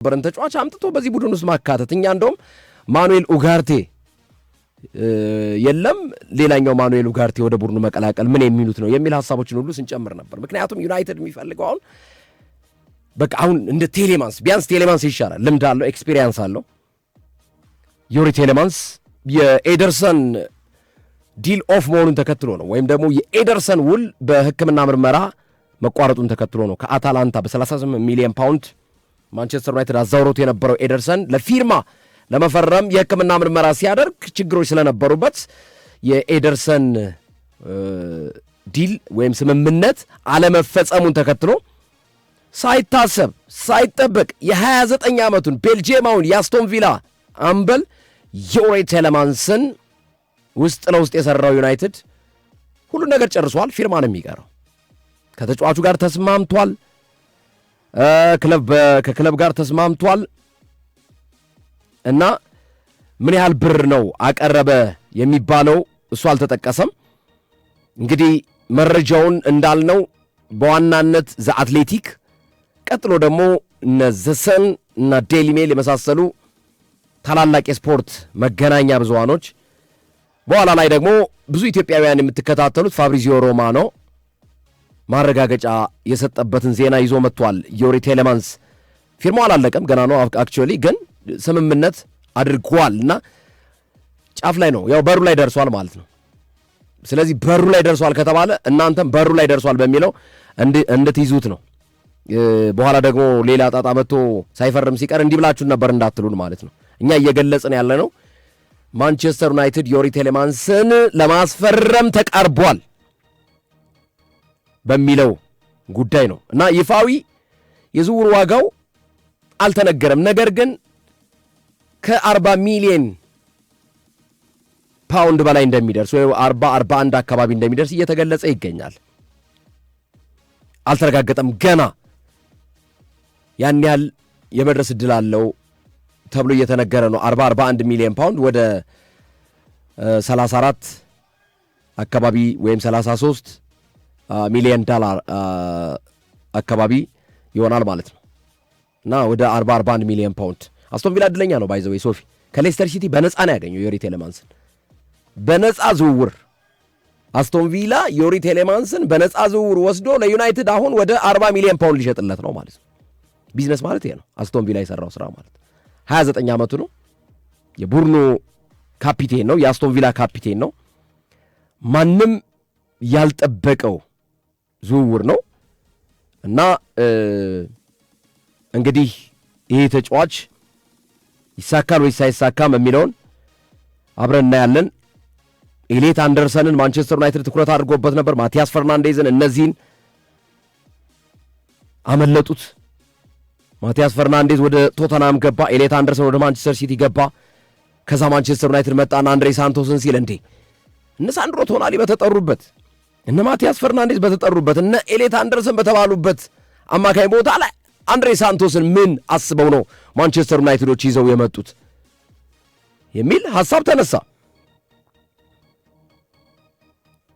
በረን ተጫዋች አምጥቶ በዚህ ቡድን ውስጥ ማካተት እኛ እንደውም ማኑኤል ኡጋርቴ የለም ሌላኛው ማኑኤል ኡጋርቴ ወደ ቡድኑ መቀላቀል ምን የሚሉት ነው የሚል ሐሳቦችን ሁሉ ስንጨምር ነበር። ምክንያቱም ዩናይትድ የሚፈልገው አሁን በቃ አሁን እንደ ቴሌማንስ ቢያንስ ቴሌማንስ ይሻላል፣ ልምድ አለው፣ ኤክስፒሪየንስ አለው። ዮሪ ቴሌማንስ የኤደርሰን ዲል ኦፍ መሆኑን ተከትሎ ነው ወይም ደግሞ የኤደርሰን ውል በሕክምና ምርመራ መቋረጡን ተከትሎ ነው ከአታላንታ በ38 ሚሊዮን ፓውንድ ማንቸስተር ዩናይትድ አዛውሮት የነበረው ኤደርሰን ለፊርማ ለመፈረም የሕክምና ምርመራ ሲያደርግ ችግሮች ስለነበሩበት የኤደርሰን ዲል ወይም ስምምነት አለመፈጸሙን ተከትሎ ሳይታሰብ ሳይጠበቅ የ29 ዓመቱን ቤልጂየማውን የአስቶን ቪላ አምበል ዮሪ ቴሌማንስን ውስጥ ለውስጥ የሰራው ዩናይትድ ሁሉ ነገር ጨርሷል። ፊርማ ነው የሚቀረው። ከተጫዋቹ ጋር ተስማምቷል። ከክለብ ጋር ተስማምቷል እና ምን ያህል ብር ነው አቀረበ የሚባለው እሱ አልተጠቀሰም። እንግዲህ መረጃውን እንዳልነው በዋናነት ዘ አትሌቲክ፣ ቀጥሎ ደግሞ እነ ዘሰን እና ዴይሊ ሜል የመሳሰሉ ታላላቅ የስፖርት መገናኛ ብዙሃኖች፣ በኋላ ላይ ደግሞ ብዙ ኢትዮጵያውያን የምትከታተሉት ፋብሪዚዮ ሮማኖ ማረጋገጫ የሰጠበትን ዜና ይዞ መጥቷል። ዮሪ ቴሌማንስ ፊርማው አላለቀም ገና ነው። አክቹዋሊ ግን ስምምነት አድርጓል እና ጫፍ ላይ ነው፣ ያው በሩ ላይ ደርሷል ማለት ነው። ስለዚህ በሩ ላይ ደርሷል ከተባለ እናንተም በሩ ላይ ደርሷል በሚለው እንድትይዙት ነው። በኋላ ደግሞ ሌላ ጣጣ መጥቶ ሳይፈርም ሲቀር እንዲህ ብላችሁን ነበር እንዳትሉን ማለት ነው። እኛ እየገለጽን ያለ ነው ማንቸስተር ዩናይትድ ዮሪ ቴሌማንስን ለማስፈረም ተቃርቧል በሚለው ጉዳይ ነው እና ይፋዊ የዝውውር ዋጋው አልተነገረም። ነገር ግን ከ40 ሚሊዮን ፓውንድ በላይ እንደሚደርስ ወይ 41 አካባቢ እንደሚደርስ እየተገለጸ ይገኛል። አልተረጋገጠም ገና። ያን ያህል የመድረስ ዕድል አለው ተብሎ እየተነገረ ነው። 41 ሚሊዮን ፓውንድ ወደ 34 አካባቢ ወይም 33 ሚሊዮን ዶላር አካባቢ ይሆናል ማለት ነው እና ወደ 41 ሚሊዮን ፓውንድ። አስቶን ቪላ እድለኛ ነው ባይዘው ሶፊ ከሌስተር ሲቲ በነፃ ነው ያገኘው ዮሪ ቴሌማንስን በነፃ ዝውውር። አስቶን ቪላ ዮሪ ቴሌማንስን በነፃ ዝውውር ወስዶ ለዩናይትድ አሁን ወደ 40 ሚሊዮን ፓውንድ ሊሸጥለት ነው ማለት ነው። ቢዝነስ ማለት ይሄ ነው አስቶን ቪላ የሰራው ስራ ማለት። 29 ዓመቱ ነው። የቡርኖ ካፒቴን ነው፣ የአስቶን ቪላ ካፒቴን ነው። ማንም ያልጠበቀው ዝውውር ነው እና እንግዲህ ይሄ ተጫዋች ይሳካል ወይስ አይሳካም የሚለውን አብረን እናያለን። ኤሌት አንደርሰንን ማንቸስተር ዩናይትድ ትኩረት አድርጎበት ነበር። ማቲያስ ፈርናንዴዝን እነዚህን አመለጡት። ማቲያስ ፈርናንዴዝ ወደ ቶተናም ገባ። ኤሌት አንደርሰን ወደ ማንቸስተር ሲቲ ገባ። ከዛ ማንቸስተር ዩናይትድ መጣና አንድሬ ሳንቶስን ሲል እንዴ እነ ሳንድሮ ቶናሊ በተጠሩበት እነ ማቲያስ ፈርናንዴዝ በተጠሩበት እነ ኤሌት አንደርሰን በተባሉበት አማካይ ቦታ ላይ አንድሬ ሳንቶስን ምን አስበው ነው ማንቸስተር ዩናይትዶች ይዘው የመጡት የሚል ሐሳብ ተነሳ።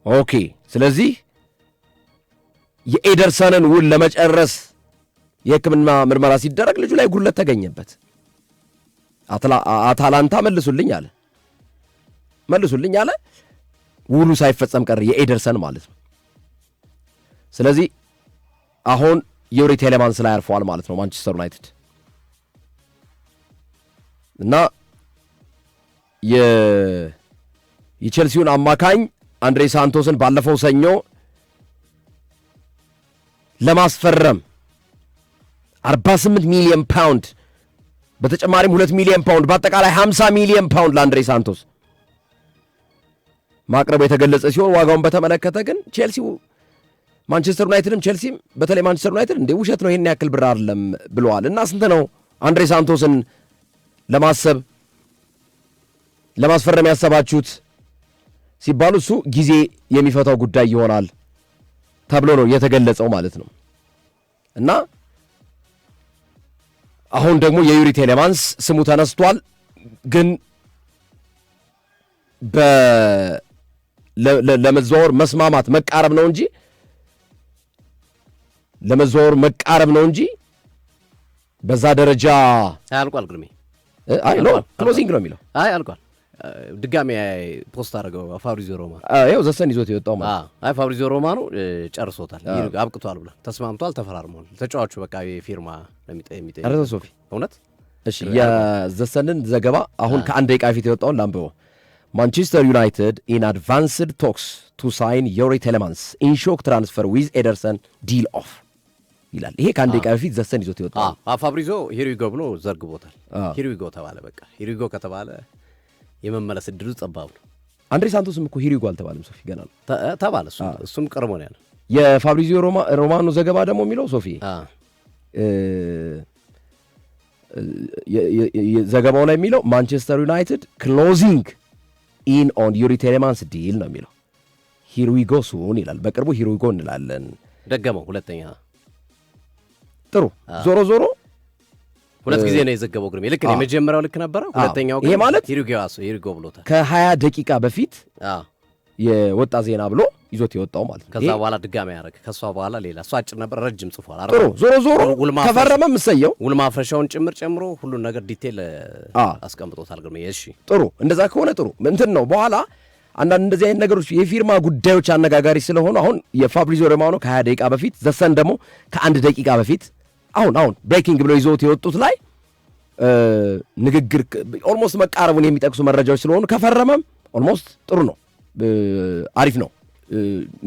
ኦኬ፣ ስለዚህ የኤደርሰንን ውል ለመጨረስ የሕክምና ምርመራ ሲደረግ ልጁ ላይ ጉለት ተገኘበት። አታላንታ መልሱልኝ አለ። ውሉ ሳይፈጸም ቀረ፣ የኤደርሰን ማለት ነው። ስለዚህ አሁን ዮሪ ቴሌማንስ ላይ አርፈዋል ማለት ነው ማንቸስተር ዩናይትድ እና የቼልሲውን አማካኝ አንድሬ ሳንቶስን ባለፈው ሰኞ ለማስፈረም 48 ሚሊዮን ፓውንድ በተጨማሪም 2 ሚሊዮን ፓውንድ በአጠቃላይ 50 ሚሊዮን ፓውንድ ለአንድሬ ሳንቶስ ማቅረቡ የተገለጸ ሲሆን ዋጋውን በተመለከተ ግን ቼልሲው ማንቸስተር ዩናይትድም ቼልሲም በተለይ ማንቸስተር ዩናይትድ እንደ ውሸት ነው ይሄን ያክል ብር አይደለም ብለዋል። እና ስንት ነው አንድሬ ሳንቶስን ለማስፈረም ያሰባችሁት ሲባሉ እሱ ጊዜ የሚፈታው ጉዳይ ይሆናል ተብሎ ነው የተገለጸው ማለት ነው። እና አሁን ደግሞ የዮሪ ቴሌማንስ ስሙ ተነስቷል። ግን ለመዘዋወር መስማማት መቃረብ ነው እንጂ በዛ ደረጃ አልቋል። ግርሜ አይ ኖ ክሎዚንግ ነው የሚለው። አይ አልቋል። ድጋሚ ፖስት አደረገው ፋብሪዚዮ ሮማኖ። ይኸው ዘሰን ይዞት የወጣው ማለት አይ ፋብሪዚዮ ሮማኖ ጨርሶታል፣ አብቅቷል ብሏል። ተስማምቷል፣ ተፈራርሟል። ተጫዋቹ በቃ የፊርማ ለሚጠይቅ አረዘ ሶፊ እውነት። እሺ የዘሰንን ዘገባ አሁን ከአንድ ደቂቃ ፊት የወጣውን ላንብበው። ማንቸስተር ዩናይትድ ኢን አድቫንስድ ቶክስ ቱ ሳይን ዮሪ ቴሌማንስ ኢን ሾክ ትራንስፈር ዊዝ ኤደርሰን ዲል ኦፍ ይላል። ይሄ ከአንድ ደቂቃ በፊት ዘሰን ይዞት የወጣው ፋብሪዚዮ ሂሪጎ ብሎ ዘርግቦታል። ሂሪጎ ተባለ። በቃ ሂሪጎ ከተባለ የመመለስ እድሉ ጠባብ ነው። አንድሬ ሳንቶስም እኮ ሂሪጎ አልተባለም ሶፊ፣ ገና ነው ተባለ። እሱም ቀርሞ ነው ያለ። የፋብሪዚዮ ሮማኖ ዘገባ ደግሞ የሚለው ሶፊ ዘገባው ላይ የሚለው ማንቸስተር ዩናይትድ ክሎዚንግ ኢን ኦን ዩሪ ቴሌማንስ ዲል ነው የሚለው። ሂርዊጎ ሱን ይላል። በቅርቡ ሂርዊጎ እንላለን። ደገመው ሁለተኛ። ጥሩ ዞሮ ዞሮ ሁለት ጊዜ ነው የዘገበው ግርሜ። ልክ ነው፣ የመጀመሪያው ልክ ነበረ፣ ሁለተኛው ግን ይሄ ማለት ሂርዊጎ ብሎታል። ከ20 ደቂቃ በፊት የወጣ ዜና ብሎ ይዞት የወጣው ማለት ነው። ከዛ በኋላ ድጋሚ ያደረገ ከሷ በኋላ ሌላ እሷ አጭር ነበር፣ ረጅም ጽፏል። ጥሩ ዞሮ ዞሮ ከፈረመ ምሰየው ውል ማፍረሻውን ጭምር ጨምሮ ሁሉን ነገር ዲቴል አስቀምጦታል ግርሜ። እሺ ጥሩ፣ እንደዛ ከሆነ ጥሩ እንትን ነው። በኋላ አንዳንድ እንደዚህ አይነት ነገሮች የፊርማ ጉዳዮች አነጋጋሪ ስለሆኑ አሁን የፋብሪዚዮ ሮማኖ ከ20 ደቂቃ በፊት ዘሰን ደግሞ ከ1 ደቂቃ በፊት አሁን ብሬኪንግ ብለው ይዘውት የወጡት ላይ ንግግር ኦልሞስት መቃረቡን የሚጠቅሱ መረጃዎች ስለሆኑ ከፈረመም ኦልሞስት ጥሩ ነው፣ አሪፍ ነው።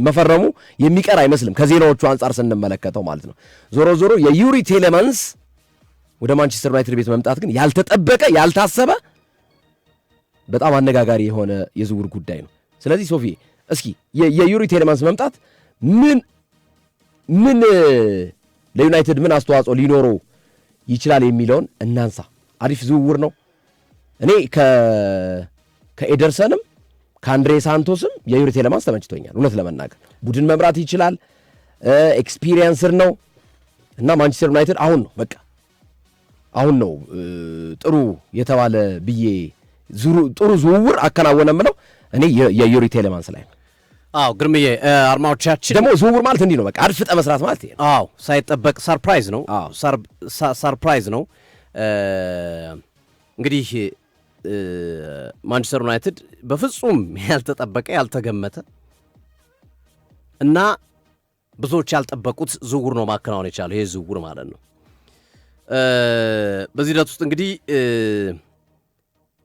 መፈረሙ የሚቀር አይመስልም ከዜናዎቹ አንጻር ስንመለከተው ማለት ነው። ዞሮ ዞሮ የዩሪ ቴሌማንስ ወደ ማንቸስተር ዩናይትድ ቤት መምጣት ግን ያልተጠበቀ ያልታሰበ በጣም አነጋጋሪ የሆነ የዝውውር ጉዳይ ነው። ስለዚህ ሶፊ እስኪ የዩሪ ቴሌማንስ መምጣት ምን ለዩናይትድ ምን አስተዋጽኦ ሊኖረው ይችላል የሚለውን እናንሳ። አሪፍ ዝውውር ነው። እኔ ከኤደርሰንም ከአንድሬ ሳንቶስም የዩሪ ቴሌማንስ ተመችቶኛል። እውነት ለመናገር ቡድን መምራት ይችላል፣ ኤክስፒሪየንስር ነው እና ማንቸስተር ዩናይትድ አሁን ነው ጥሩ የተባለ ብዬ ጥሩ ዝውውር አከናወነ ምለው እኔ የዩሪ ቴሌማንስ ላይ ነው። ግርምዬ አድማጮቻችን ደግሞ ዝውውር ማለት እንዲህ ነው፣ በቃ አድፍጠ መስራት ማለት ይሄ ነው። ሳይጠበቅ ሰርፕራይዝ ነው። ሰርፕራይዝ ነው። እንግዲህ ማንቸስተር ዩናይትድ በፍጹም ያልተጠበቀ ያልተገመተ እና ብዙዎች ያልጠበቁት ዝውውር ነው ማከናወን የቻለው ይሄ ዝውውር ማለት ነው። በዚህ ሂደት ውስጥ እንግዲህ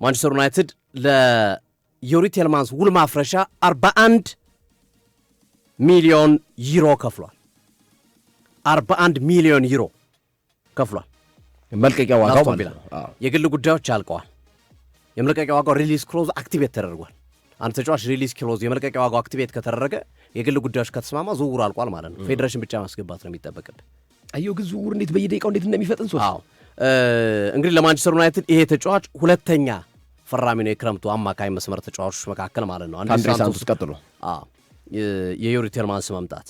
ማንቸስተር ዩናይትድ ለዩሪ ቴሌማንስ ውል ማፍረሻ 41 ሚሊዮን ዩሮ ከፍሏል። 41 ሚሊዮን ዩሮ ከፍሏል። መልቀቂያ ዋጋው ማለት ነው። የግል ጉዳዮች አልቀዋል። የመልቀቂያ ዋጋው ሪሊዝ ክሎዝ አክቲቬት ተደርጓል። አንድ ተጫዋች ሪሊዝ ክሎዝ የመልቀቂያ ዋጋው አክቲቬት ከተደረገ የግል ጉዳዮች ከተስማማ ዝውውሩ አልቋል ማለት ነው። ፌዴሬሽን ብቻ ማስገባት ነው የሚጠበቅብህ። አየው ግን ዝውውር እንዴት በየደቂቃው እንዴት እንደሚፈጥን ሶ እንግዲህ ለማንቸስተር ዩናይትድ ይሄ ተጫዋች ሁለተኛ ፈራሚ ነው፣ የክረምቱ አማካይ መስመር ተጫዋቾች መካከል ማለት ነው። አንድሬ ሳንቶስ ቀጥሎ የዩሪ ቴሌማንስ መምጣት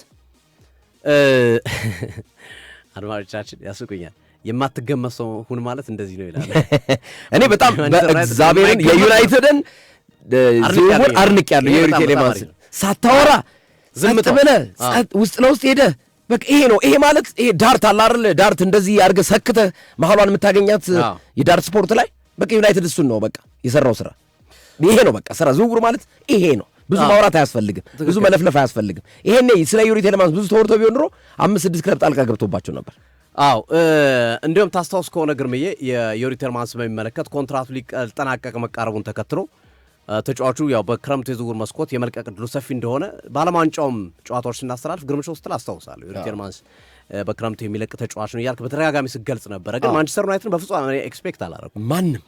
አድማጮቻችን ያስቁኛል። የማትገመት ሰው ሁን ማለት እንደዚህ ነው ይላል። እኔ በጣም በእግዚአብሔርን የዩናይትድን ዝውውር አድንቄያለሁ። የዩሪ ቴሌማንስ ሳታወራ ዝም ብለህ ውስጥ ለውስጥ ሄደህ በቃ ይሄ ነው። ይሄ ማለት ይሄ ዳርት አለ አይደል? ዳርት እንደዚህ አድርገህ ሰክተህ መሀሏን የምታገኛት የዳርት ስፖርት ላይ በቃ ዩናይትድ እሱን ነው በቃ የሰራው ስራ ይሄ ነው። በቃ ስራ ዝውውር ማለት ይሄ ነው። ብዙ ማውራት አያስፈልግም፣ ብዙ መለፍለፍ አያስፈልግም። ይሄኔ ስለ ዩሪ ቴሌማንስ ብዙ ተወርቶ ቢሆን ኖሮ 5-6 ክለብ ጣልቃ ገብቶባቸው ነበር። እንዲሁም ታስታውስ ከሆነ ግርምዬ የዩሪ ቴሌማንስ በሚመለከት ኮንትራቱ ሊጠናቀቅ መቃረቡን ተከትሎ ተጫዋቹ ያው በክረምቱ የዝውውር መስኮት የመልቀቅ ዕድሉ ሰፊ እንደሆነ በዓለም ዋንጫውም ጨዋታዎች ስናስተላልፍ ግርምሾ ስትል አስታውሳለሁ። ዩሪ ቴሌማንስ በክረምቱ የሚለቅ ተጫዋች ነው እያልክ በተደጋጋሚ ስገልጽ ነበረ። ግን ማንቸስተር ዩናይትድን በፍጹም ኤክስፔክት አላረኩም። ማንም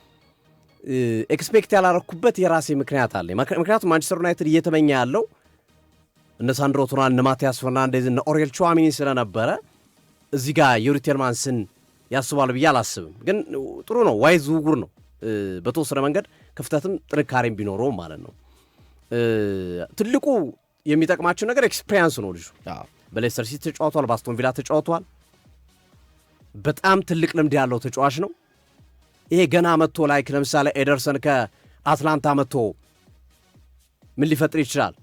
ኤክስፔክት ያላረኩበት የራሴ ምክንያት አለ። ምክንያቱም ማንቸስተር ዩናይትድ እየተመኘ ያለው እነ ሳንድሮ ቶናን፣ እነ ማቲያስ ፈርናንዴዝ፣ እነ ኦሬል ቹዋሚኒ ስለነበረ እዚህ ጋር ዩሪ ቴሌማንስን ያስባሉ ብዬ አላስብም። ግን ጥሩ ነው፣ ዋይ ዝውውር ነው። በተወሰነ መንገድ ክፍተትም ጥንካሬም ቢኖረውም ማለት ነው። ትልቁ የሚጠቅማቸው ነገር ኤክስፔሪንስ ነው። ልጁ በሌስተር ሲቲ ተጫውቷል፣ በአስቶን ቪላ ተጫውቷል። በጣም ትልቅ ልምድ ያለው ተጫዋች ነው። ይሄ ገና መጥቶ ላይክ ለምሳሌ ኤደርሰን ከአትላንታ መጥቶ ምን ሊፈጥር ይችላል?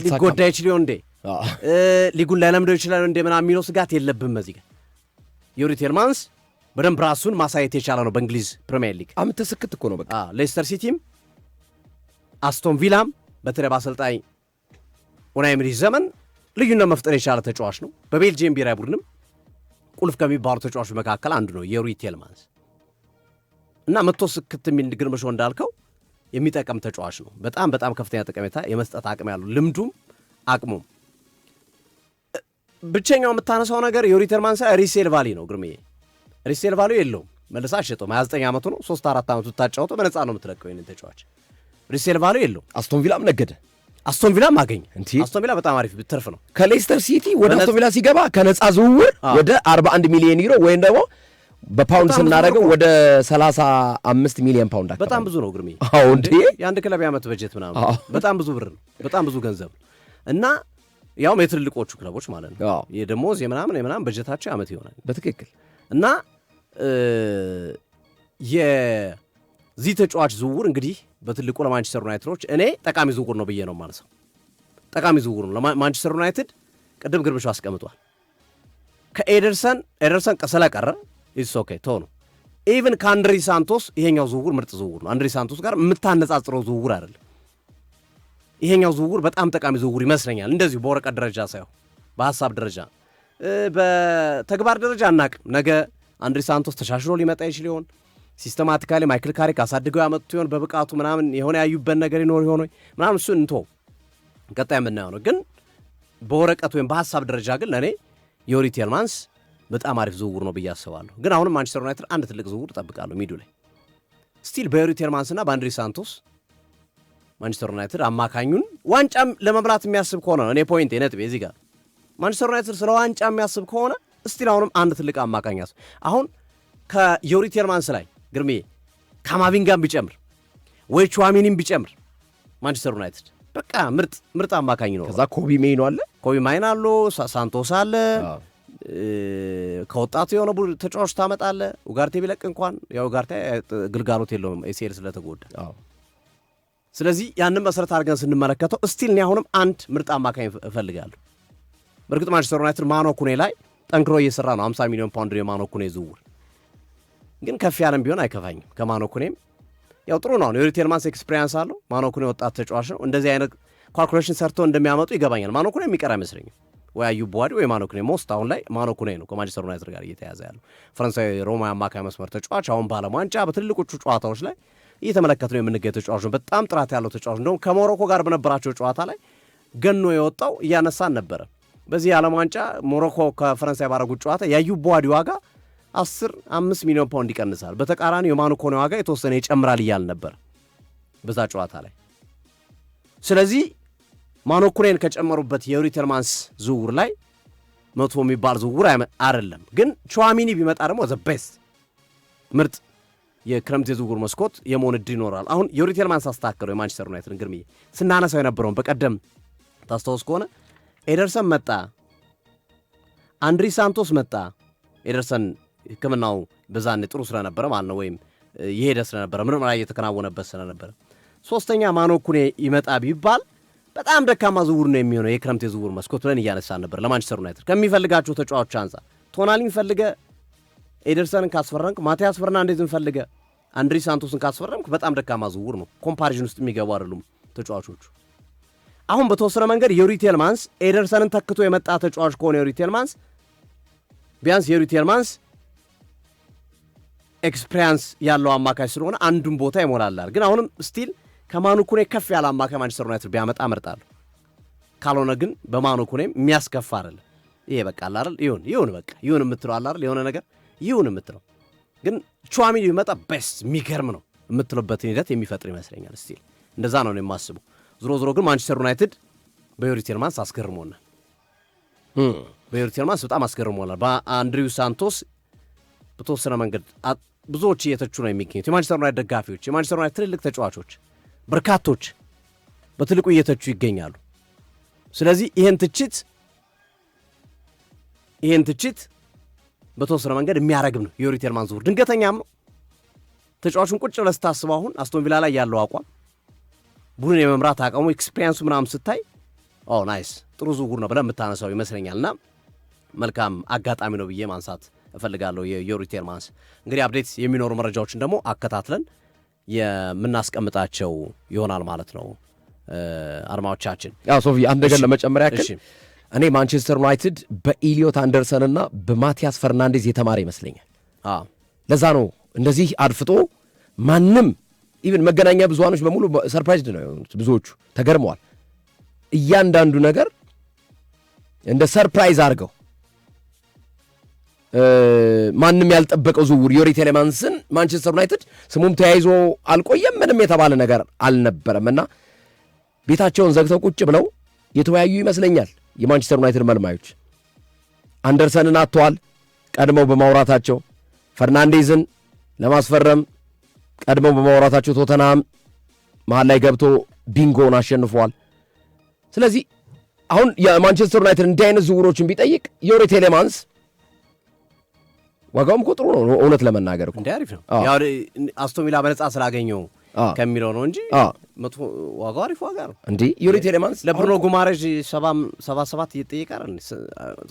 ሊጎዳ ይችል ይሆን እንዴ? ሊጉን ላይለምደው ይችላል እንዴ? ምናምን የሚለው ስጋት የለብም። እዚህ ጋር ዩሪ ቲልማንስ በደንብ ራሱን ማሳየት የቻለ ነው በእንግሊዝ ፕሪሚየር ሊግ። ዓመተ ስክት እኮ ነው በቃ። ሌስተር ሲቲም አስቶን ቪላም በተለይ በአሰልጣኝ ኡናይ ኤምሪ ዘመን ልዩነት መፍጠር የቻለ ተጫዋች ነው። በቤልጂየም ብሔራዊ ቡድንም ቁልፍ ከሚባሉ ተጫዋቾች መካከል አንዱ ነው ዩሪ ቲልማንስ እና መቶ ስክት የሚል ግርምሾ እንዳልከው የሚጠቀም ተጫዋች ነው። በጣም በጣም ከፍተኛ ጠቀሜታ የመስጠት አቅም ያለው ልምዱም አቅሙም። ብቸኛው የምታነሳው ነገር ዩሪ ቲልማንስ ሪሴል ቫሊ ነው ግርምዬ። ሪሴል ቫሊ የለውም። መልሳ አሸጠው 29 ዓመቱ ነው። 3-4 ዓመቱ ታጫውቶ በነፃ ነው የምትለቀው ይሄን ተጫዋች። ሪሴል ቫሊ የለውም። አስቶን ቪላም ነገደ። አስቶን ቪላም አገኘ። አስቶን ቪላ በጣም አሪፍ ትርፍ ነው። ከሌስተር ሲቲ ወደ አስቶን ቪላ ሲገባ ከነፃ ዝውውር ወደ 41 ሚሊዮን ዩሮ ወይም ደግሞ በፓውንድ ስናደርገው ወደ 35 ሚሊዮን ፓውንድ አካባቢ በጣም ብዙ ነው ግርምዬ። አዎ እንዴ የአንድ ክለብ የዓመት በጀት ምናምን በጣም ብዙ ብር ነው። በጣም ብዙ ገንዘብ እና ያውም የትልልቆቹ ክለቦች ማለት ነው። የደሞዝ የምናምን በጀታቸው ዓመት ይሆናል በትክክል እና የዚህ ተጫዋች ዝውውር እንግዲህ በትልቁ ለማንቸስተር ዩናይትዶች እኔ ጠቃሚ ዝውውር ነው ብዬ ነው ማለት ነው። ጠቃሚ ዝውውር ነው ለማንቸስተር ዩናይትድ። ቅድም ግርብሾ አስቀምጧል። ከኤደርሰን ስለቀረ ኢትስ ኦኬ ቶ ነው። ኢቭን ከአንድሪ ሳንቶስ ይሄኛው ዝውውር ምርጥ ዝውውር ነው። አንድሪ ሳንቶስ ጋር የምታነጻጽረው ዝውውር አይደለም። ይሄኛው ዝውውር በጣም ጠቃሚ ዝውውር ይመስለኛል። እንደዚሁ በወረቀት ደረጃ ሳይሆን በሀሳብ ደረጃ፣ በተግባር ደረጃ አናቅም። ነገ አንድሪ ሳንቶስ ተሻሽሎ ሊመጣ ይችል ይሆን? ሲስተማቲካሊ ማይክል ካሪክ አሳድገው ያመጡት ይሆን? በብቃቱ ምናምን የሆነ ያዩበት ነገር ይኖር ይሆን ምናምን እሱን እንቶ ቀጣይ የምናየው ነው። ግን በወረቀት ወይም በሀሳብ ደረጃ ግን ለእኔ ዩሪ ቲልማንስ በጣም አሪፍ ዝውውር ነው ብዬ አስባለሁ። ግን አሁንም ማንቸስተር ዩናይትድ አንድ ትልቅ ዝውውር እጠብቃለሁ ሚዱ ላይ ስቲል በዩሪ ቲልማንስና በአንድሪ ሳንቶስ ማንቸስተር ዩናይትድ አማካኙን ዋንጫም ለመብላት የሚያስብ ከሆነ ነው እኔ ፖይንት ነጥቤ እዚህ ጋር ማንቸስተር ዩናይትድ ስለ ዋንጫ የሚያስብ ከሆነ ስቲል አሁንም አንድ ትልቅ አማካኝ ያስብ። አሁን ከዩሪ ቲልማንስ ላይ ግርምዬ ካማቪንጋን ቢጨምር ወይ ቹዋሚኒን ቢጨምር ማንቸስተር ዩናይትድ በቃ ምርጥ አማካኝ ነው። ከዛ ኮቢ ሜይኖ አለ፣ ኮቢ ማይን አለ፣ ሳንቶስ አለ። ከወጣቱ የሆነ ተጫዋች ታመጣለ። ኡጋርቴ ቢለቅ እንኳን ያው ኡጋርቴ ግልጋሎት የለውም ኤሲኤል ስለተጎዳ። ስለዚህ ያንን መሰረት አድርገን ስንመለከተው ስቲል እኔ አሁንም አንድ ምርጥ አማካኝ እፈልጋለሁ። በእርግጥ ማንቸስተር ዩናይትድ ማኖ ኩኔ ላይ ጠንክሮ እየሰራ ነው። 50 ሚሊዮን ፓውንድ የማኖ ኩኔ ዝውውር ግን ከፍ ያለም ቢሆን አይከፋኝም። ከማኖ ኩኔም ያው ጥሩ ነው። ዩሪ ቲልማንስ ኤክስፒሪየንስ አለው። ማኖ ኩኔ ወጣት ተጫዋች ነው። እንደዚህ አይነት ካልኩሌሽን ሰርተው እንደሚያመጡ ይገባኛል። ማኖ ኩኔ የሚቀር አይመስለኝም። ወይ አዩብ ቡዋዲ ወይ ማኖ ኩኔ። ሞስት አሁን ላይ ማኖ ኩኔ ነው ከማንቸስተር ዩናይትድ ጋር እየተያዘ ያለው ፈረንሳዊ ሮማ አማካይ መስመር ተጫዋች። አሁን በዓለም ዋንጫ በትልልቆቹ ጨዋታዎች ላይ እየተመለከት ነው የምንገኝ ተጫዋች ነው። በጣም ጥራት ያለው ተጫዋች እንደውም ከሞሮኮ ጋር በነበራቸው ጨዋታ ላይ ገኖ የወጣው እያነሳን ነበረ። በዚህ የዓለም ዋንጫ ሞሮኮ ከፈረንሳይ ባረጉት ጨዋታ የአዩብ ቡዋዲ ዋጋ 5 ሚሊዮን ፓውንድ ይቀንሳል። በተቃራኒ የማኖ ኩኔ ዋጋ የተወሰነ ይጨምራል እያል ነበር በዛ ጨዋታ ላይ። ስለዚህ ማኖ ኩኔን ከጨመሩበት የዩሪ ቲልማንስ ዝውውር ላይ መቶ የሚባል ዝውውር አይደለም። ግን ቹዋሚኒ ቢመጣ ደግሞ ዘ ቤስት ምርጥ የክረምት የዝውውር መስኮት የመሆን ዕድል ይኖራል። አሁን ዩሪ ቲልማንስ አስተካከለው የማንቸስተር ዩናይትድን ግርምዬ ስናነሳው የነበረውን በቀደም ታስታውስ ከሆነ ኤደርሰን መጣ፣ አንድሪ ሳንቶስ መጣ። ኤደርሰን ሕክምናው በዛኔ ጥሩ ስለነበረ ማለት ነው፣ ወይም የሄደ ስለነበረ ምርመራ እየተከናወነበት ስለነበረ ሶስተኛ ማኖ ኩኔ ይመጣ ቢባል በጣም ደካማ ዝውውር ነው የሚሆነው የክረምት የዝውውር መስኮት ብለን እያነሳን ነበር። ለማንቸስተር ዩናይትድ ከሚፈልጋቸው ተጫዋቾች አንጻር ቶናሊን ፈልገ ኤደርሰንን ካስፈረምክ፣ ማቲያስ ፈርናንዴዝን ፈልገ አንድሪ ሳንቶስን ካስፈረምክ በጣም ደካማ ዝውውር ነው። ኮምፓሪዥን ውስጥ የሚገቡ አይደሉም ተጫዋቾቹ። አሁን በተወሰነ መንገድ ዩሪ ቲልማንስ ኤደርሰንን ተክቶ የመጣ ተጫዋች ከሆነ ዩሪ ቲልማንስ ቢያንስ ዩሪ ቲልማንስ ኤክስፒሪየንስ ያለው አማካይ ስለሆነ አንዱን ቦታ ይሞላላል። ግን አሁንም ስቲል ከማኖ ኩኔ ከፍ ያለ አማካይ ማንቸስተር ዩናይትድ ቢያመጣ እመርጣለሁ። ካልሆነ ግን በማኖ ኩኔም የሚያስከፋ አይደለም። ይሄ በቃ አለ አይደል ይሁን በቃ ይሁን የምትለው አለ አይደል የሆነ ነገር ይሁን የምትለው ግን ቹዋሚኒ ቢመጣ ቤስት የሚገርም ነው የምትለበትን ሂደት የሚፈጥር ይመስለኛል። ስቲል እንደዛ ነው የማስበው። ዞሮ ግን ማንቸስተር ዩናይትድ በዩሪ ቲልማንስ አስገርሞናል። በዩሪ ቲልማንስ በጣም አስገርሞናል። በአንድሪው ሳንቶስ በተወሰነ መንገድ ብዙዎች እየተቹ ነው የሚገኙት። የማንቸስተር ዩናይትድ ደጋፊዎች፣ የማንቸስተር ዩናይትድ ትልልቅ ተጫዋቾች በርካቶች በትልቁ እየተቹ ይገኛሉ። ስለዚህ ይህን ትችት በተወሰነ መንገድ የሚያረግም ነው የዩሪ ቲልማንስ ዝውውር። ድንገተኛም ነው። ተጫዋቹን ቁጭ ብለህ ስታስበው አሁን አስቶን ቪላ ላይ ያለው አቋም፣ ቡድን የመምራት አቋሙ፣ ኤክስፒሪየንሱ ምናምን ስታይ ናይስ ጥሩ ዝውውር ነው ብለህ የምታነሳው ይመስለኛል። እና መልካም አጋጣሚ ነው ብዬ ማንሳት እፈልጋለሁ የዩሪ ቴልማንስ እንግዲህ አፕዴት የሚኖሩ መረጃዎችን ደግሞ አከታትለን የምናስቀምጣቸው ይሆናል ማለት ነው። አድማጮቻችን ሶፊ አንድ ነገር ለመጨመር ያክል እኔ ማንቸስተር ዩናይትድ በኢሊዮት አንደርሰንና በማቲያስ ፈርናንዴዝ የተማረ ይመስለኛል። ለዛ ነው እንደዚህ አድፍጦ ማንም ኢቭን መገናኛ ብዙሃኖች በሙሉ ሰርፕራይዝድ ነው የሆኑት። ብዙዎቹ ተገርመዋል። እያንዳንዱ ነገር እንደ ሰርፕራይዝ አድርገው ማንም ያልጠበቀው ዝውውር ዩሪ ቴሌማንስን ማንቸስተር ዩናይትድ ስሙም ተያይዞ አልቆየም። ምንም የተባለ ነገር አልነበረምና ቤታቸውን ዘግተው ቁጭ ብለው የተወያዩ ይመስለኛል የማንቸስተር ዩናይትድ መልማዮች። አንደርሰንን አጥተዋል ቀድመው በማውራታቸው፣ ፈርናንዴዝን ለማስፈረም ቀድመው በማውራታቸው ቶተንሃም መሃል ላይ ገብቶ ቢንጎን አሸንፏል። ስለዚህ አሁን የማንቸስተር ዩናይትድ እንዲህ አይነት ዝውውሮችን ቢጠይቅ ዩሪ ቴሌማንስ ዋጋውም እኮ ጥሩ ነው እውነት ለመናገር እኮ እንዴ አሪፍ ነው። ያው አስቶን ቪላ በነጻ ስላገኘው ከሚለው ነው እንጂ መጥፎ ዋጋው አሪፍ ዋጋ ነው እንዴ። ዩሪ ቴሌማንስ ለብሩኖ ጉማሬዥ 77 እየጠየቀ አይደል?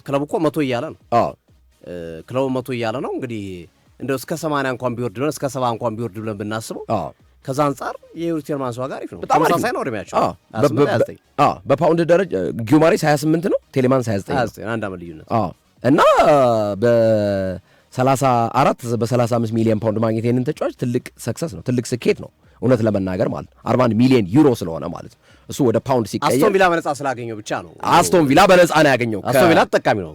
ክለቡ እኮ 100 እያለ ነው። ክለቡ 100 እያለ ነው። እንግዲህ እንደው እስከ 80 እንኳን ቢወርድ ብለን እስከ 70 እንኳን ቢወርድ ብለን ብናስበው ከዛ አንጻር የዩሪ ቴሌማንስ ዋጋ አሪፍ ነው። ተመሳሳይ ነው እድሜያቸው። በፓውንድ ደረጃ ጉማሬዥ 28 ነው፣ ቴሌማንስ 29 አንድ ዓመት ልዩነት እና በ35 ሚሊዮን ፓውንድ ማግኘት ይህንን ተጫዋች ትልቅ ሰክሰስ ነው፣ ትልቅ ስኬት ነው እውነት ለመናገር ማለት 41 ሚሊዮን ዩሮ ስለሆነ ማለት ነው። እሱ ወደ ፓውንድ ሲቀየር አስቶን ቪላ በነጻ ስላገኘው ብቻ ነው። አስቶን ቪላ በነጻ ነው ያገኘው። አስቶን ቪላ ተጠቃሚ ነው።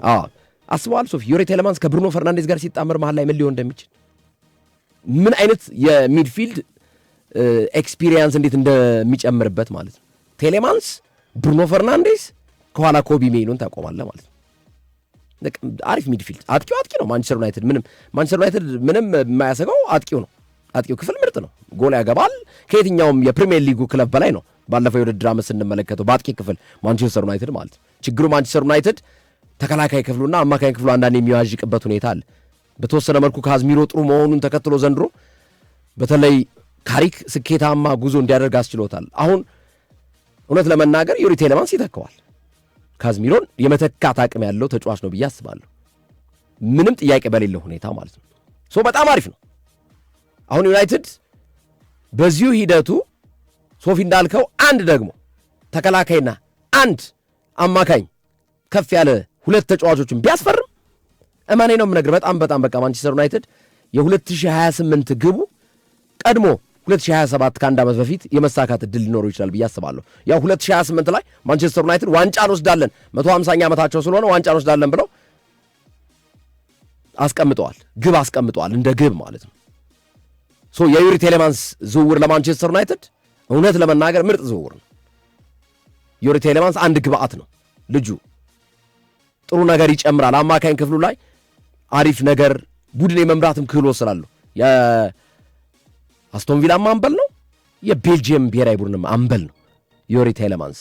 አስበዋል ሶፊ ዩሪ ቴሌማንስ ከብሩኖ ፈርናንዴዝ ጋር ሲጣመር መሃል ላይ ምን ሊሆን እንደሚችል፣ ምን አይነት የሚድፊልድ ኤክስፒሪየንስ እንዴት እንደሚጨምርበት ማለት ነው። ቴሌማንስ፣ ብሩኖ ፈርናንዴዝ ከኋላ ኮቢ ሜይኖን ታቆማለህ ማለት ነው። አሪፍ ሚድፊልድ አጥቂ ነው። ማንቸስተር ዩናይትድ ምንም የማያሰጋው አጥቂው ነው። አጥቂው ክፍል ምርጥ ነው። ጎል ያገባል። ከየትኛውም የፕሪሚየር ሊጉ ክለብ በላይ ነው። ባለፈው የውድድር ዓመት ስንመለከተው በአጥቂ ክፍል ማንቸስተር ዩናይትድ ማለት ነው። ችግሩ ማንቸስተር ዩናይትድ ተከላካይ ክፍሉና አማካኝ ክፍሉ አንዳንድ የሚዋዥቅበት ሁኔታ አለ። በተወሰነ መልኩ ካዝሚሮ ጥሩ መሆኑን ተከትሎ ዘንድሮ በተለይ ካሪክ ስኬታማ ጉዞ እንዲያደርግ አስችሎታል። አሁን እውነት ለመናገር ዩሪ ቴሌማንስ ይተካዋል። ካዝሚሮን የመተካት አቅም ያለው ተጫዋች ነው ብዬ አስባለሁ። ምንም ጥያቄ በሌለው ሁኔታ ማለት ነው። በጣም አሪፍ ነው። አሁን ዩናይትድ በዚሁ ሂደቱ ሶፊ እንዳልከው አንድ ደግሞ ተከላካይና አንድ አማካኝ ከፍ ያለ ሁለት ተጫዋቾችን ቢያስፈርም እማኔ ነው የምነግር በጣም በቃ ማንቸስተር ዩናይትድ የ2028 ግቡ ቀድሞ 2027 ከአንድ ዓመት በፊት የመሳካት እድል ሊኖረው ይችላል ብዬ አስባለሁ። ያው 2028 ላይ ማንቸስተር ዩናይትድ ዋንጫ እንወስዳለን 150ኛ ዓመታቸው ስለሆነ ዋንጫ እንወስዳለን ብለው አስቀምጠዋል፣ ግብ አስቀምጠዋል፣ እንደ ግብ ማለት ነው። የዩሪ ቴሌማንስ ዝውውር ለማንቸስተር ዩናይትድ እውነት ለመናገር ምርጥ ዝውውር ነው። ዩሪ ቴሌማንስ አንድ ግብአት ነው። ልጁ ጥሩ ነገር ይጨምራል። አማካኝ ክፍሉ ላይ አሪፍ ነገር ቡድን የመምራትም ክህሎት ስላለው የአስቶን ቪላም አምበል ነው፣ የቤልጂየም ብሔራዊ ቡድንም አምበል ነው ዩሪ ቴሌማንስ።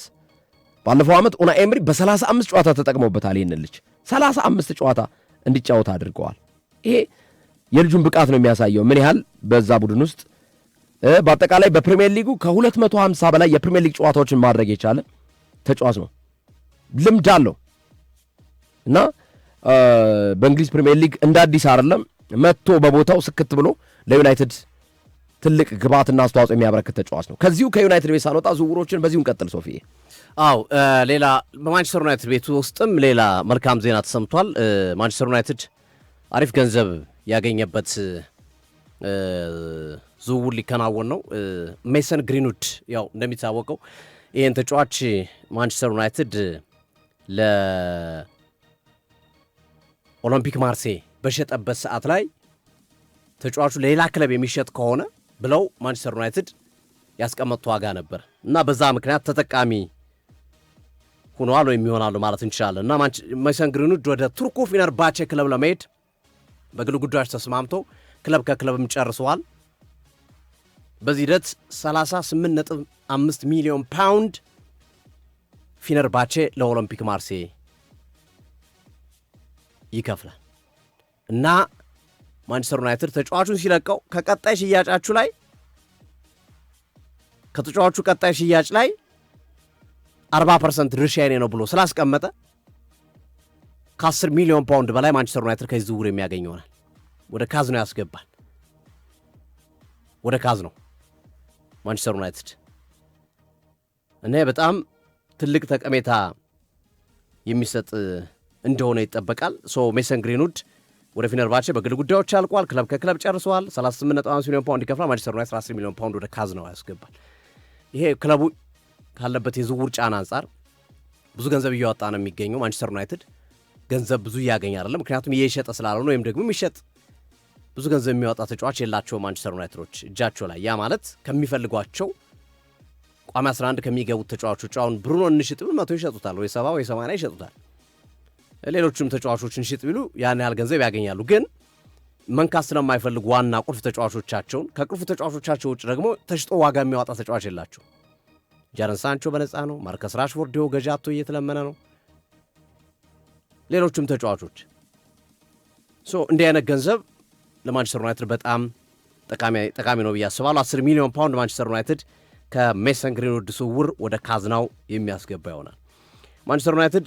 ባለፈው ዓመት ኡናይ ኤምሪ በ35 ጨዋታ ተጠቅመውበታል። ይህን ልጅ 35 ጨዋታ እንዲጫወት አድርገዋል። ይሄ የልጁን ብቃት ነው የሚያሳየው፣ ምን ያህል በዛ ቡድን ውስጥ በአጠቃላይ በፕሪሚየር ሊጉ ከ250 በላይ የፕሪሚየር ሊግ ጨዋታዎችን ማድረግ የቻለ ተጫዋች ነው። ልምድ አለው እና በእንግሊዝ ፕሪሚየር ሊግ እንደ አዲስ አይደለም መጥቶ በቦታው ስክት ብሎ ለዩናይትድ ትልቅ ግብዓትና አስተዋጽኦ የሚያበረክት ተጫዋች ነው። ከዚሁ ከዩናይትድ ቤት ሳንወጣ ዝውውሮችን በዚሁ እንቀጥል ሶፊዬ። ሌላ በማንቸስተር ዩናይትድ ቤት ውስጥም ሌላ መልካም ዜና ተሰምቷል። ማንቸስተር ዩናይትድ አሪፍ ገንዘብ ያገኘበት ዝውውር ሊከናወን ነው። ሜሰን ግሪንውድ ያው እንደሚታወቀው ይህን ተጫዋች ማንቸስተር ዩናይትድ ለኦሎምፒክ ማርሴይ በሸጠበት ሰዓት ላይ ተጫዋቹ ለሌላ ክለብ የሚሸጥ ከሆነ ብለው ማንቸስተር ዩናይትድ ያስቀመጡት ዋጋ ነበር እና በዛ ምክንያት ተጠቃሚ ሆነዋል ወይም ይሆናሉ ማለት እንችላለን። እና ሜሰን ግሪንውድ ወደ ቱርኩ ፊነርባቼ ክለብ ለመሄድ በግል ጉዳዮች ተስማምተው ክለብ ከክለብም ጨርሰዋል። በዚህ ሂደት 38.5 ሚሊዮን ፓውንድ ፊነርባቼ ለኦሎምፒክ ማርሴይ ይከፍላል እና ማንቸስተር ዩናይትድ ተጫዋቹን ሲለቀው ከቀጣይ ሽያጫችሁ ላይ ከተጫዋቹ ቀጣይ ሽያጭ ላይ 40% ድርሻ የኔ ነው ብሎ ስላስቀመጠ ከ10 ሚሊዮን ፓውንድ በላይ ማንቸስተር ዩናይትድ ከዚህ ዝውውር የሚያገኝ ይሆናል። ወደ ካዝኖ ያስገባል። ወደ ካዝኖ ማንቸስተር ዩናይትድ እና በጣም ትልቅ ጠቀሜታ የሚሰጥ እንደሆነ ይጠበቃል። ሜሰን ግሪንውድ ወደ ፊነርባቼ በግል ጉዳዮች አልቋል። ክለብ ከክለብ ጨርሰዋል። 38.5 ሚሊዮን ፓውንድ ይከፍላል። ማንቸስተር ዩናይትድ 10 ሚሊዮን ፓውንድ ወደ ካዝኖ ያስገባል። ይሄ ክለቡ ካለበት የዝውውር ጫና አንጻር ብዙ ገንዘብ እያወጣ ነው የሚገኘው። ማንቸስተር ዩናይትድ ገንዘብ ብዙ እያገኝ አይደለም፣ ምክንያቱም እየሸጠ ስላልሆነ ወይም ደግሞ የሚሸጥ ብዙ ገንዘብ የሚያወጣ ተጫዋች የላቸው ማንቸስተር ዩናይትዶች እጃቸው ላይ። ያ ማለት ከሚፈልጓቸው ቋሚ 11 ከሚገቡት ተጫዋቾች አሁን ብሩኖ እንሽጥ ቢሉ 100 ይሸጡታል፣ ወይ 70 ወይ 80 ይሸጡታል። ሌሎችም ተጫዋቾችን ሽጥ ቢሉ ያን ያህል ገንዘብ ያገኛሉ። ግን መንካት ስለማይፈልጉ ዋና ቁልፍ ተጫዋቾቻቸውን ከቁልፍ ተጫዋቾቻቸው ውጭ ደግሞ ተሽጦ ዋጋ የሚያወጣ ተጫዋች የላቸው። ጃረን ሳንቾ በነፃ ነው። ማርከስ ራሽፎርድ ይኸው ገዢ አጥቶ እየተለመነ ነው። ሌሎችም ተጫዋቾች እንዲህ አይነት ገንዘብ ለማንቸስተር ዩናይትድ በጣም ጠቃሚ ነው ብዬ አስባለሁ። 10 ሚሊዮን ፓውንድ ማንቸስተር ዩናይትድ ከሜሰን ግሪንውድ ዝውውር ወደ ካዝናው የሚያስገባ ይሆናል። ማንቸስተር ዩናይትድ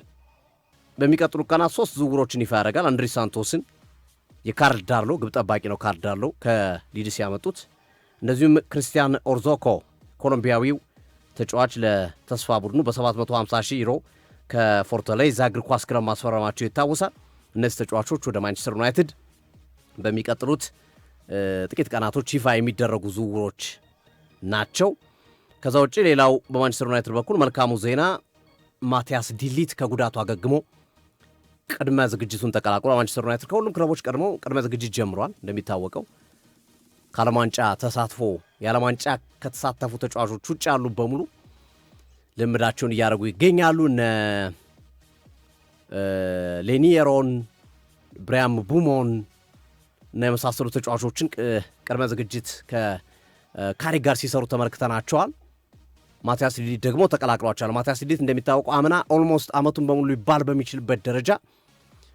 በሚቀጥሉ ቀናት 3 ዝውውሮችን ይፋ ያደርጋል። አንድሪ ሳንቶስን የካርዳርሎ ግብ ጠባቂ ነው። ካርዳርሎ ከሊድስ ያመጡት። እንደዚሁም ክርስቲያን ኦርዞኮ ኮሎምቢያዊው ተጫዋች ለተስፋ ቡድኑ በ750,000 ዩሮ ከፎርታሌዛ እግር ኳስ ክለብ ማስፈረማቸው ይታወሳል። እነዚህ ተጫዋቾች ወደ ማንቸስተር ዩናይትድ በሚቀጥሉት ጥቂት ቀናቶች ይፋ የሚደረጉ ዝውውሮች ናቸው። ከዛ ውጭ ሌላው በማንቸስተር ዩናይትድ በኩል መልካሙ ዜና ማቲያስ ዲሊት ከጉዳቱ አገግሞ ቅድመ ዝግጅቱን ተቀላቅሏል። ማንቸስተር ዩናይትድ ከሁሉም ክለቦች ቀድሞ ቅድመ ዝግጅት ጀምሯል። እንደሚታወቀው ከዓለም ዋንጫ ተሳትፎ የዓለም ዋንጫ ከተሳተፉ ተጫዋቾች ውጭ ያሉ በሙሉ ልምዳቸውን እያደረጉ ይገኛሉ። እነ ሌኒየሮን፣ ብሪያም ቡሞን እና የመሳሰሉ ተጫዋቾችን ቅድመ ዝግጅት ከካሪ ጋር ሲሰሩ ተመልክተናቸዋል። ማቲያስ ዲሊት ደግሞ ተቀላቅሏቸዋል። ማቲያስ ዲሊት እንደሚታወቀው አምና ኦልሞስት አመቱን በሙሉ ይባል በሚችልበት ደረጃ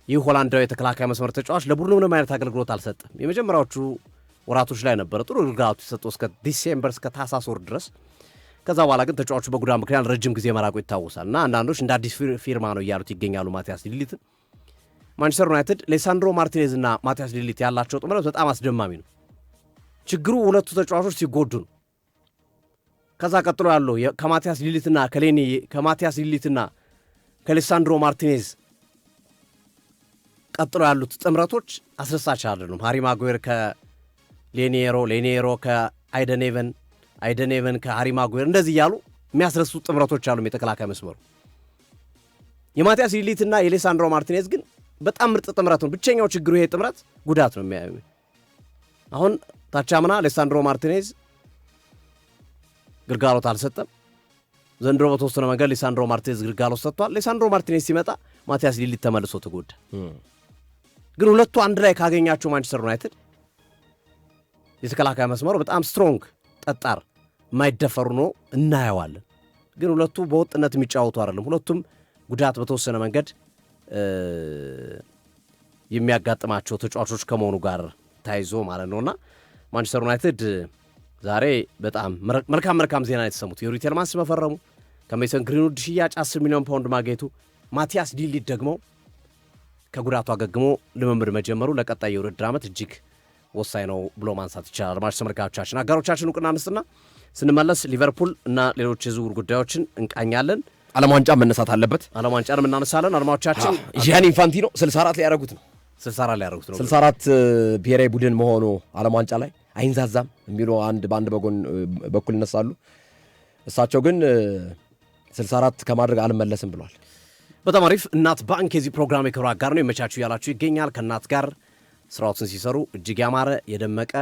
ይህ ሆላንዳዊ የተከላካይ መስመር ተጫዋች ለቡድኑ ምንም አይነት አገልግሎት አልሰጠም። የመጀመሪያዎቹ ወራቶች ላይ ነበረ ጥሩ አገልግሎት የሰጠው እስከ ዲሴምበር እስከ ታህሳስ ወር ድረስ። ከዛ በኋላ ግን ተጫዋቹ በጉዳት ምክንያት ረጅም ጊዜ መራቁ ይታወሳል እና አንዳንዶች እንደ አዲስ ፊርማ ነው እያሉት ይገኛሉ ማቲያስ ዲሊት። ማንቸስተር ዩናይትድ ሌሳንድሮ ማርቲኔዝ እና ማቲያስ ዲሊት ያላቸው ጥምረት በጣም አስደማሚ ነው። ችግሩ ሁለቱ ተጫዋቾች ሲጎዱ ነው። ከዛ ቀጥሎ ያለው ከማቲያስ ዲሊትና ከሌሳንድሮ ማርቲኔዝ ቀጥሎ ያሉት ጥምረቶች አስደሳች አይደሉም። ሃሪ ማጉዌር ሌኒየሮ ከአይደኔቨን ከሃሪ ማጉዌር እንደዚህ እያሉ የሚያስረሱ ጥምረቶች አሉ። የተከላካይ መስመሩ የማቲያስ ዲሊትና የሌሳንድሮ ማርቲኔዝ ግን በጣም ምርጥ ጥምረት ነው። ብቸኛው ችግሩ ይሄ ጥምረት ጉዳት ነው የሚያዩ። አሁን ታቻምና ሌሳንድሮ ማርቲኔዝ ግልጋሎት አልሰጠም። ዘንድሮ በተወሰነ መንገድ ሌሳንድሮ ማርቲኔዝ ግልጋሎት ሰጥቷል። ሌሳንድሮ ማርቲኔዝ ሲመጣ ማቲያስ ዲሊት ተመልሶ ተጎዳ። ግን ሁለቱ አንድ ላይ ካገኛቸው ማንቸስተር ዩናይትድ የተከላካይ መስመሩ በጣም ስትሮንግ ጠጣር የማይደፈሩ ነው እናየዋለን። ግን ሁለቱ በወጥነት የሚጫወቱ አይደለም። ሁለቱም ጉዳት በተወሰነ መንገድ የሚያጋጥማቸው ተጫዋቾች ከመሆኑ ጋር ታይዞ ማለት ነውና ማንቸስተር ዩናይትድ ዛሬ በጣም መልካም ዜና የተሰሙት ዩሪ ቴልማንስ መፈረሙ፣ ከሜሰን ግሪንውድ ሽያጭ 10 ሚሊዮን ፓውንድ ማግኘቱ፣ ማቲያስ ዲሊት ደግሞ ከጉዳቱ አገግሞ ልምምድ መጀመሩ ለቀጣይ የውድድር ዓመት እጅግ ወሳኝ ነው ብሎ ማንሳት ይቻላል። አድማጭ ተመልካቾቻችን አጋሮቻችን እውቅና እንስጥና ስንመለስ ሊቨርፑል እና ሌሎች የዝውውር ጉዳዮችን እንቃኛለን። ዓለም ዋንጫ መነሳት አለበት። ዓለም ዋንጫንም እናነሳለን። አድማጮቻችን ጂያኒ ኢንፋንቲኖ 64 ሊያደርጉት ነው 64 ብሔራዊ ቡድን መሆኑ ዓለም ዋንጫ ላይ አይንዛዛም የሚሉ በአንድ በኩል ይነሳሉ። እሳቸው ግን 64 ከማድረግ አልመለስም ብሏል። በጣም አሪፍ። እናት ባንክ የዚህ ፕሮግራም የክብር አጋር ነው። የመቻችሁ ያላችሁ ይገኛል። ከእናት ጋር ስራዎትን ሲሰሩ እጅግ ያማረ የደመቀ